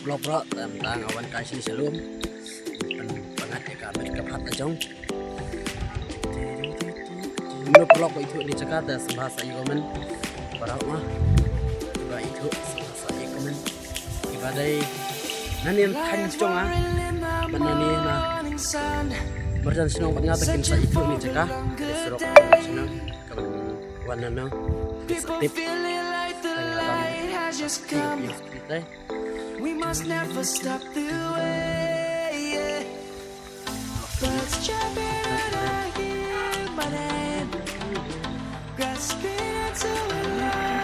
blok tentang awan kasih sebelum pengadil kami kepat ajong menurut blok itu di Jakarta bahasa Ikomen para mah juga itu bahasa Ikomen ibadai nanin kancong menani na berjan sinong panyata kinsa itu ni Jakarta serok sinong kawan nana tip We must never stop the way. Birds chirping and I hear my name, grasping into life.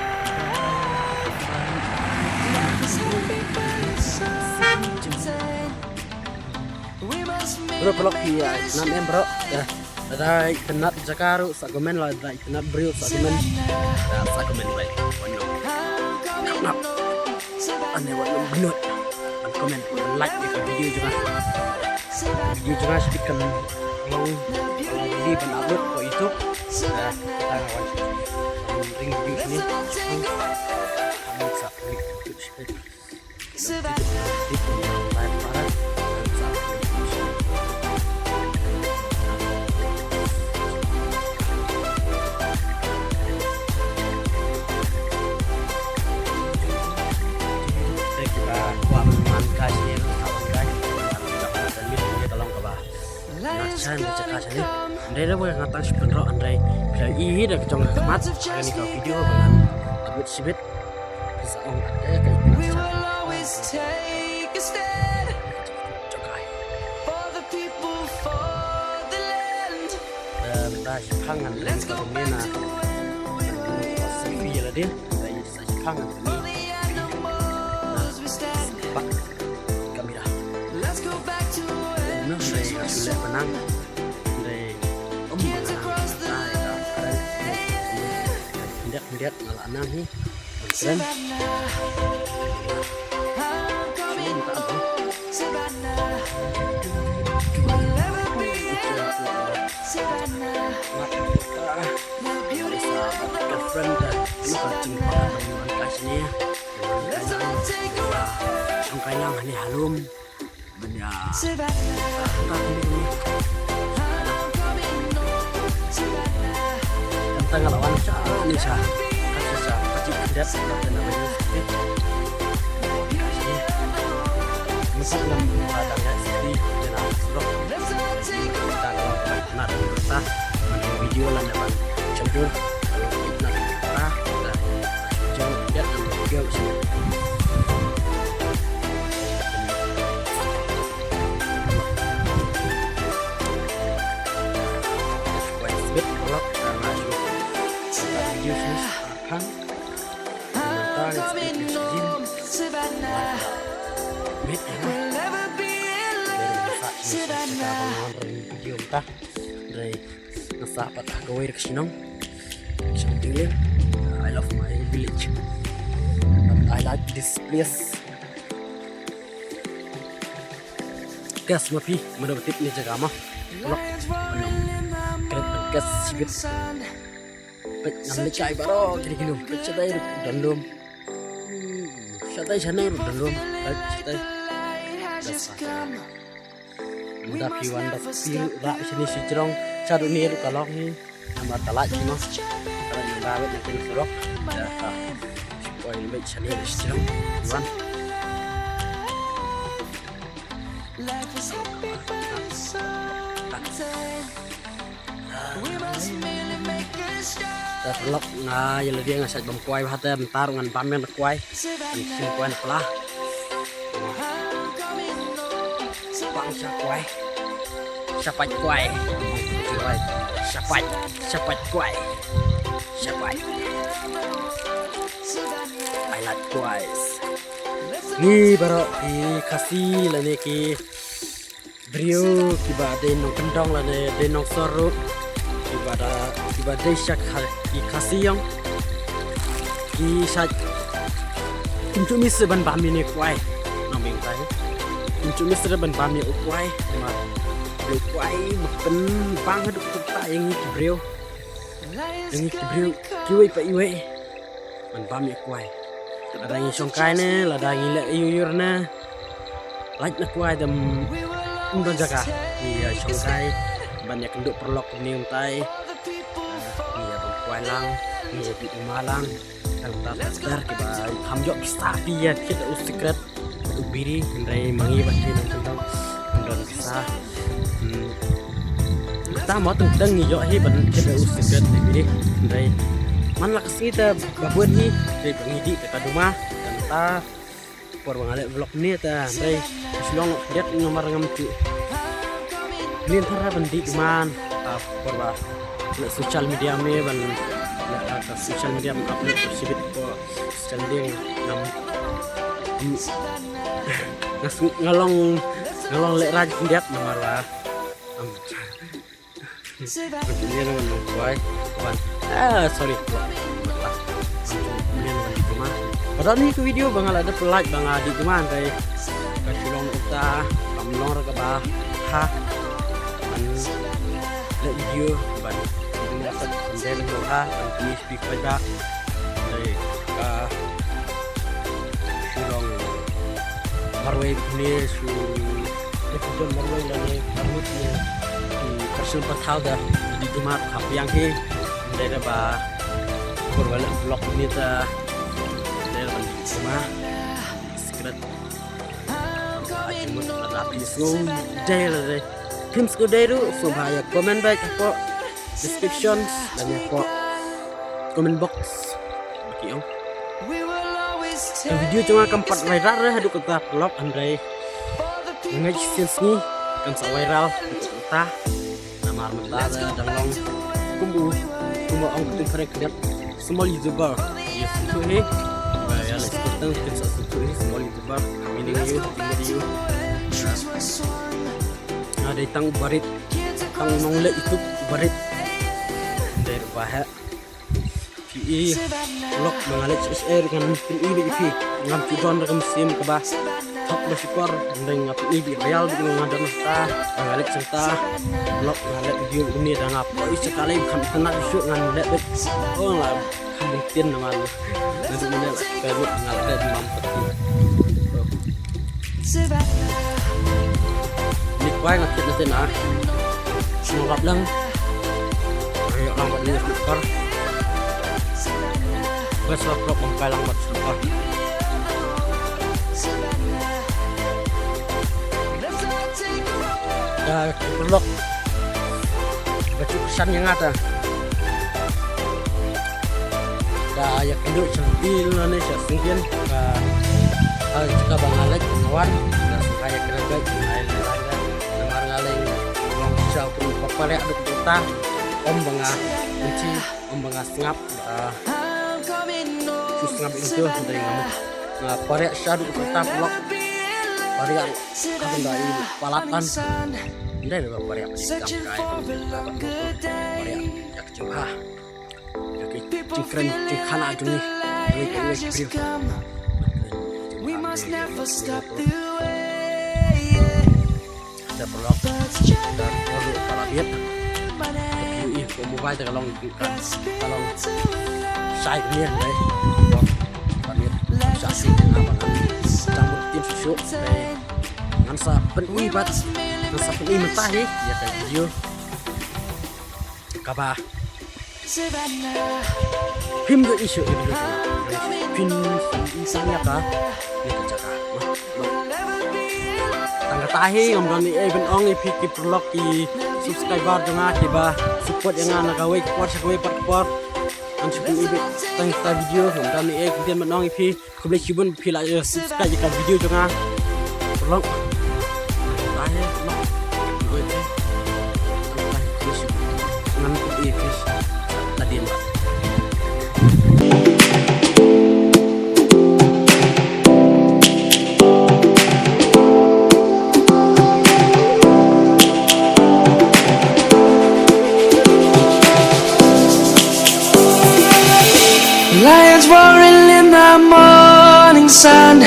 Life is happy but it's so insane. We must make bro pelok dia nam em bro ya ada kenat Jakarta sagomen lah ada kenat brio sagomen sagomen baik kenap ane warna benut komen like di video juga sedikit long di ban upload kok itu kita kawan ring video ini kamu bisa klik ini Andai dah boleh ngatang sebenarnya Andai bila ini dah kecong kemat ini kalau video dengan abut sibet bisa ada kayak we will always take a stand for the people, for the land. Dah pangan kalau mana sepi lah dia dari pangan ini pak kami dah nah saya sudah menang lihat malah anang nih keren kayang ini halum banyak tentang lawan ini sah kecil dan namanya mesin padangnya seperti jenis rock kita kalau pernah berita video lah dapat campur nah kita jangan lihat video sini video sini akan video entah dari nasa patah gawe ke sinong something I love my village and I like this place gas mapi mendapat ni jaga mah kalau gas sibit namanya cai baru jadi gini cetai dalam cetai sana dalam cetai dah piwan dah pil rak sini si cerong cadu ni kalau ni nama talak cuma kalau yang bawa nanti serok dah poin baik sini si cerong piwan terlok nah yang lebih ngasih bom kuai hati bentar dengan pamer kuai dan kuai pelah bangsa kuai sapat kuai sapat kuai I like kuai ni baru dikasih lah ni ki brio tiba ada nong kendong lah ni ada nong sorok tiba syak dikasih yang kisah kunci mis ban bami ni kuai nong bingkai kunci mis ban bami kuai ma kuai bukan bang hidup kita yang ini brio kiwi pa iwe ban bami kuai Ladangi songkai ne, ladangi le yuyur ne. Like na kuai dam undon jaga. Iya songkai banyak nduk perlok ni untai. Iya bang kuai lang, iya di malang. Kalau tak sadar kita hamjok bisa dia kita secret ubiri hendai mangi bagi nonton undon bisa. Kita mau tentang ni jo hi ban kita secret ubiri hendai. Man lah kita babuan ni dari pengidi dekat rumah dan ta por bangale vlog ni ta dari silong lihat nomor ngam tu ni thara bandi man ta por ba social media me ban ta social media upload sibit ko standing nam ngalong lek raj lihat malah begini naman boy kawan sorry padahal ni ke video bang ada like bang adik teman dari kasilong kita kamlong ra ba ha man le video ban ini dapat konten lo ha ini speak pada dari ka silong marway ni su episode marway ni marway ni person pertau dah di rumah yang ke dari ba berbalik vlog ini ta dari rumah secret cuma ada episode dari tim skuderu supaya komen baik apa description dan apa comment box bagi video cuma keempat viral haduk kita vlog andai ngai scenes ni kan sa viral kita marmata dalam kumbu ang kuting karek lihat small youtuber yes itu he ya let's tentang kita satu he small youtuber ini you tinggal you ada tang barit tang nonglet itu barit dari bahaya pi vlog mengalet SR dengan ini pi ngam tudon rekam sim ke bah top bersyukur dengan ini real dengan ada nasta mengalet serta vlog ngalet video ini dan apa sekali kan tenang shoot ngalet oh lah mungkin nama nanti mana baru ngalet mampet ni kuai ngakit nanti nak semua lang ayo lambat ni super besok vlog mengkai lambat super vlog kesan yang ada dah ya kenduk cantik Indonesia sungkin jika bang Alek kawan dan saya kerja lain dengar ngaleng long jauh pun paparek ada kita om bangga benci om bangga sengap sengap itu dari kamu nah parek syadu kita vlog parek akan dari palatan ini ada beberapa yang sedang kaya yang coba jadi cingkren cingkana aduh ada pelok dan produk kalabit ini mobile kalau saya ini deh kalabit sasi apa campur tim susu ngansa penibat nasa penimentahi ya kayak video kabah him the issue itu pin insanya kah ini terjaga tangga tahi ngomong ni even ong ipi perlok di subscriber dengan kiba support yang ana gawe kuat gawe part an support ibi tangga video ngomong ni kemudian menong ipi kublek kibun pila subscribe jika video dengan perlok Lions roaring in the morning sun,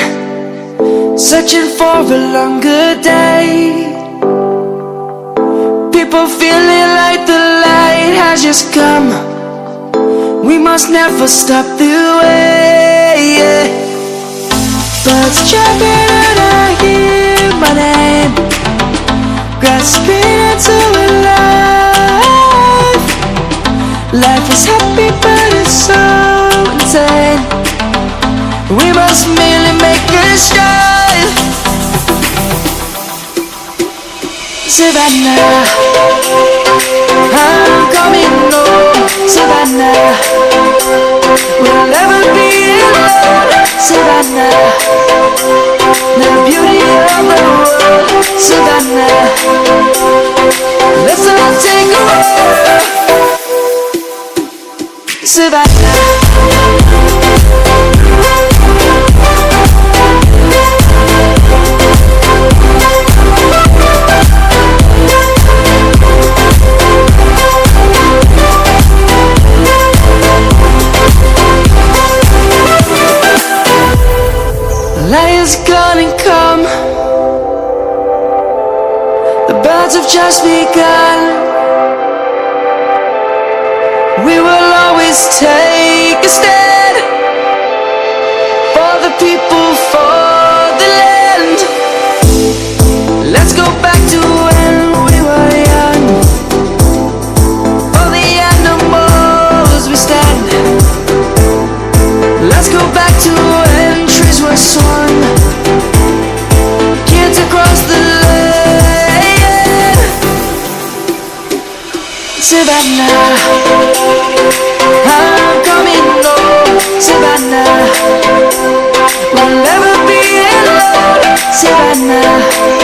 searching for a longer day. People feeling like the light has just come. We must never stop the way. spin into a life. Life is happy but it's so insane. We must merely make a start. Savannah, I'm coming home. Savannah, we'll never be alone. Savannah, the beauty of the world. Savannah, let's all take a walk. Savannah. Lion's gonna come. The birds have just begun. We will always take a stand for the people, for the land. Let's go back to when we were young. For the animals we stand. Let's go back to when trees were swung. Kids across the land. Savannah, I'm coming home. Savannah, we'll never be alone. Savannah.